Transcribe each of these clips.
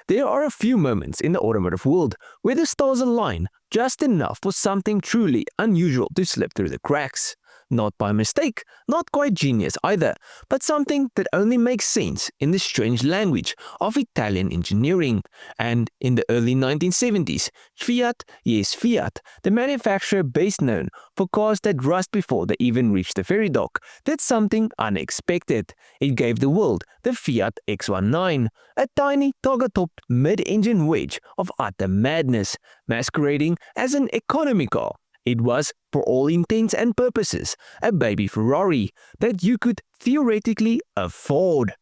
There are a few moments in the automotive world where the stars align just enough for something truly unusual to slip through the cracks. Not by mistake, not quite genius either, but something that only makes sense in the strange language of Italian engineering. And in the early 1970s, Fiat, yes Fiat, the manufacturer best known for cars that rust before they even reach the ferry dock, did something unexpected. It gave the world the Fiat X19, a tiny targa-topped mid-engine wedge of utter madness, masquerading as an economy car. It was, for all intents and purposes, a baby Ferrari that you could theoretically afford.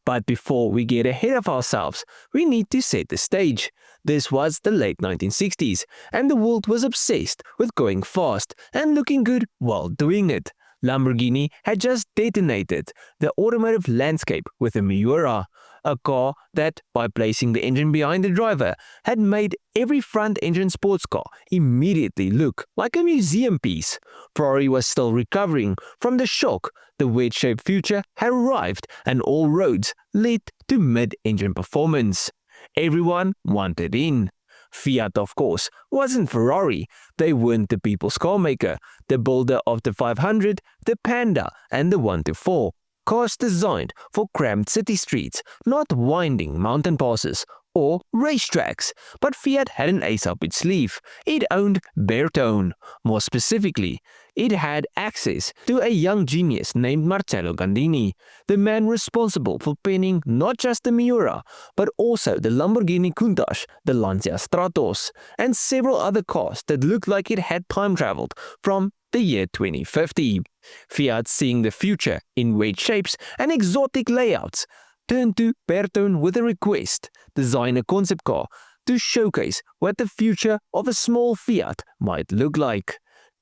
But before we get ahead of ourselves, we need to set the stage. This was the late 1960s, and the world was obsessed with going fast and looking good while doing it. Lamborghini had just detonated the automotive landscape with the Miura, a car that, by placing the engine behind the driver, had made every front-engine sports car immediately look like a museum piece. Ferrari was still recovering from the shock. The wedge-shaped future had arrived, and all roads led to mid-engine performance. Everyone wanted in. Fiat, of course, wasn't Ferrari. They weren't the people's car maker, the builder of the 500, the Panda, and the 124. Cars designed for cramped city streets, not winding mountain passes or racetracks. But Fiat had an ace up its sleeve. It owned Bertone. More specifically, it had access to a young genius named Marcello Gandini, the man responsible for penning not just the Miura, but also the Lamborghini Countach, the Lancia Stratos, and several other cars that looked like it had time traveled from the year 2050. Fiat, seeing the future in wedge shapes and exotic layouts, turned to Bertone with a request: design a concept car to showcase what the future of a small Fiat might look like.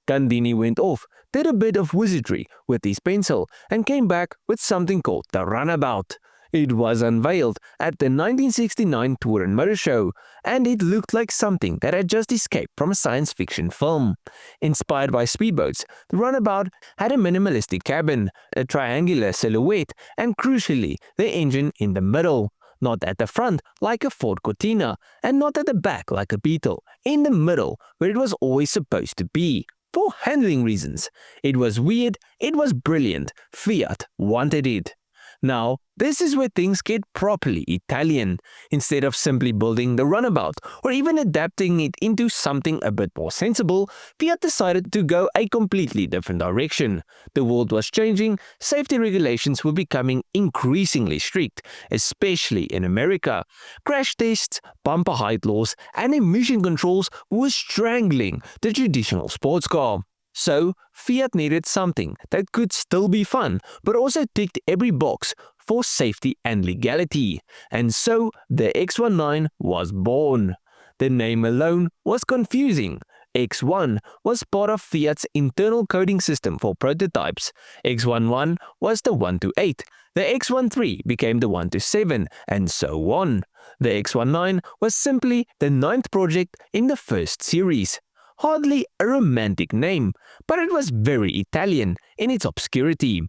Gandini went off, did a bit of wizardry with his pencil, and came back with something called the Runabout. It was unveiled at the 1969 Turin Motor Show, and it looked like something that had just escaped from a science fiction film. Inspired by speedboats, the Runabout had a minimalistic cabin, a triangular silhouette, and crucially, the engine in the middle. Not at the front like a Ford Cortina, and not at the back like a Beetle. In the middle, where it was always supposed to be. For handling reasons. It was weird, it was brilliant. Fiat wanted it. Now, this is where things get properly Italian. Instead of simply building the Runabout or even adapting it into something a bit more sensible, Fiat decided to go a completely different direction. The world was changing, safety regulations were becoming increasingly strict, especially in America. Crash tests, bumper height laws, and emission controls were strangling the traditional sports car. So, Fiat needed something that could still be fun, but also ticked every box for safety and legality. And so, the X19 was born. The name alone was confusing. X1 was part of Fiat's internal coding system for prototypes. X11 was the 128. The X13 became the 127, and so on. The X19 was simply the ninth project in the first series. Hardly a romantic name, but it was very Italian in its obscurity.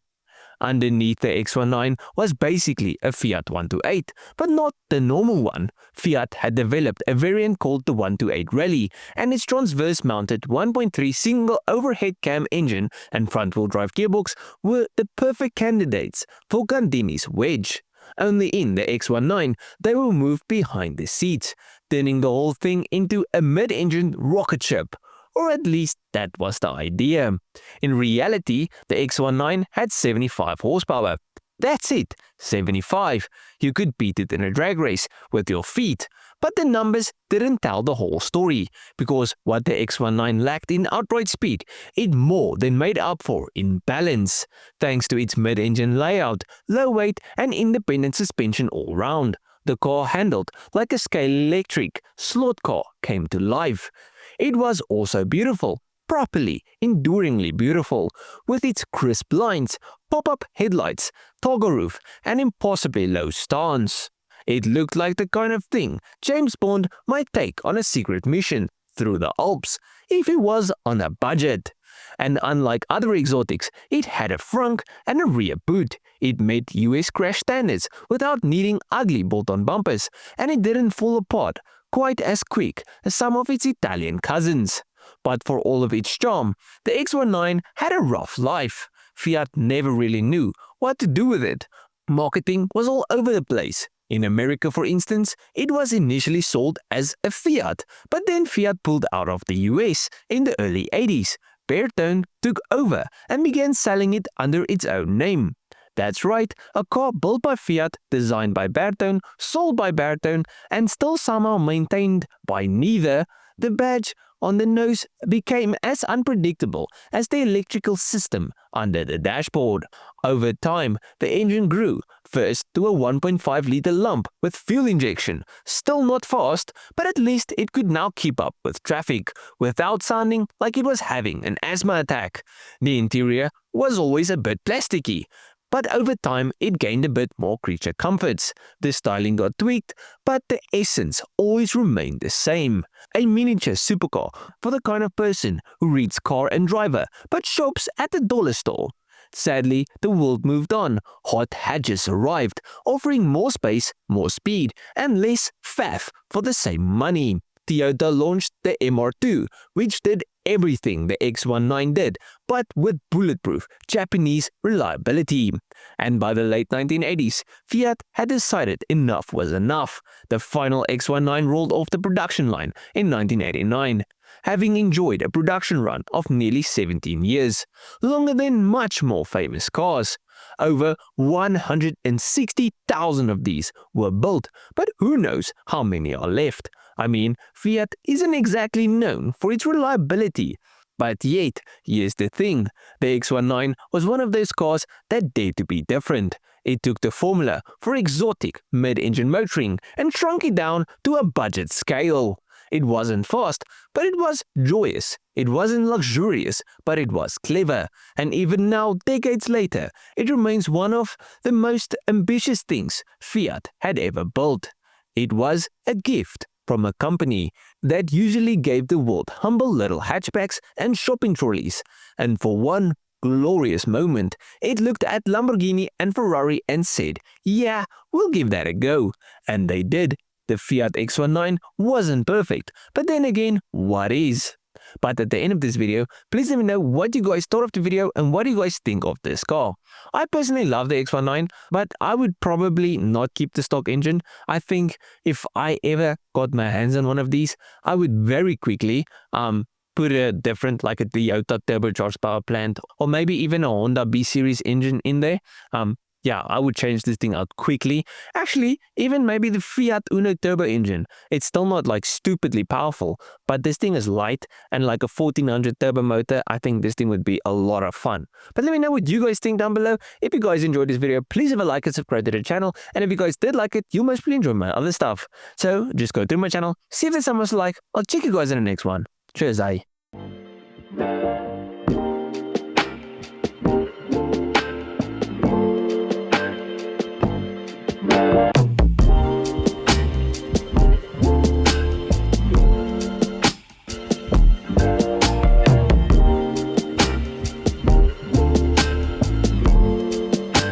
Underneath the X19 was basically a Fiat 128, but not the normal one. Fiat had developed a variant called the 128 Rally, and its transverse-mounted 1.3 single overhead cam engine and front-wheel drive gearbox were the perfect candidates for Gandini's wedge. Only in the X19, they were moved behind the seats, turning the whole thing into a mid-engine rocket ship. Or at least that was the idea. In reality, the X19 had 75 horsepower. That's it, 75. You could beat it in a drag race with your feet. But the numbers didn't tell the whole story, because what the X19 lacked in outright speed, it more than made up for in balance, thanks to its mid-engine layout, low weight, and independent suspension all round. The car handled like a scale electric slot car came to life. It was also beautiful, properly, enduringly beautiful, with its crisp lines, pop-up headlights, toggle roof, and impossibly low stance. It looked like the kind of thing James Bond might take on a secret mission through the Alps if he was on a budget. And unlike other exotics, it had a front and a rear boot. It met US crash standards without needing ugly bolt-on bumpers, and it didn't fall apart quite as quick as some of its Italian cousins. But for all of its charm, the X19 had a rough life. Fiat never really knew what to do with it. Marketing was all over the place. In America, for instance, it was initially sold as a Fiat, but then Fiat pulled out of the US in the early 80s. Bertone took over and began selling it under its own name. That's right, a car built by Fiat, designed by Bertone, sold by Bertone, and still somehow maintained by neither. The badge on the nose became as unpredictable as the electrical system under the dashboard. Over time, the engine grew, first to a 1.5-liter lump with fuel injection. Still not fast, but at least it could now keep up with traffic, without sounding like it was having an asthma attack. The interior was always a bit plasticky, but over time it gained a bit more creature comforts. The styling got tweaked, but the essence always remained the same. A miniature supercar for the kind of person who reads Car and Driver but shops at the dollar store. Sadly, the world moved on. Hot hatches arrived, offering more space, more speed, and less faff for the same money. Toyota launched the MR2, which did everything the X19 did, but with bulletproof Japanese reliability. And by the late 1980s, Fiat had decided enough was enough. The final X19 rolled off the production line in 1989, having enjoyed a production run of nearly 17 years, longer than much more famous cars. Over 160,000 of these were built, but who knows how many are left. I mean, Fiat isn't exactly known for its reliability. But yet, here's the thing, the X19 was one of those cars that dared to be different. It took the formula for exotic mid-engine motoring and shrunk it down to a budget scale. It wasn't fast, but it was joyous. It wasn't luxurious, but it was clever. And even now, decades later, it remains one of the most ambitious things Fiat had ever built. It was a gift from a company that usually gave the world humble little hatchbacks and shopping trolleys. And for one glorious moment, it looked at Lamborghini and Ferrari and said, yeah, we'll give that a go. And they did. The Fiat X19 wasn't perfect, but then again, what is? But at the end of this video, please let me know what you guys thought of the video and what you guys think of this car. I personally love the X19, but I would probably not keep the stock engine. I think if I ever got my hands on one of these, I would very quickly put a different, like a Toyota turbocharged power plant, or maybe even a Honda B-Series engine in there. Yeah, I would change this thing out quickly. Actually, even maybe the Fiat Uno turbo engine. It's still not like stupidly powerful, but this thing is light and like a 1400 turbo motor, I think this thing would be a lot of fun. But let me know what you guys think down below. If you guys enjoyed this video, please have a like and subscribe to the channel. And if you guys did like it, you'll most probably enjoy my other stuff. So just go through my channel, see if there's something else to like. I'll check you guys in the next one. Cheers,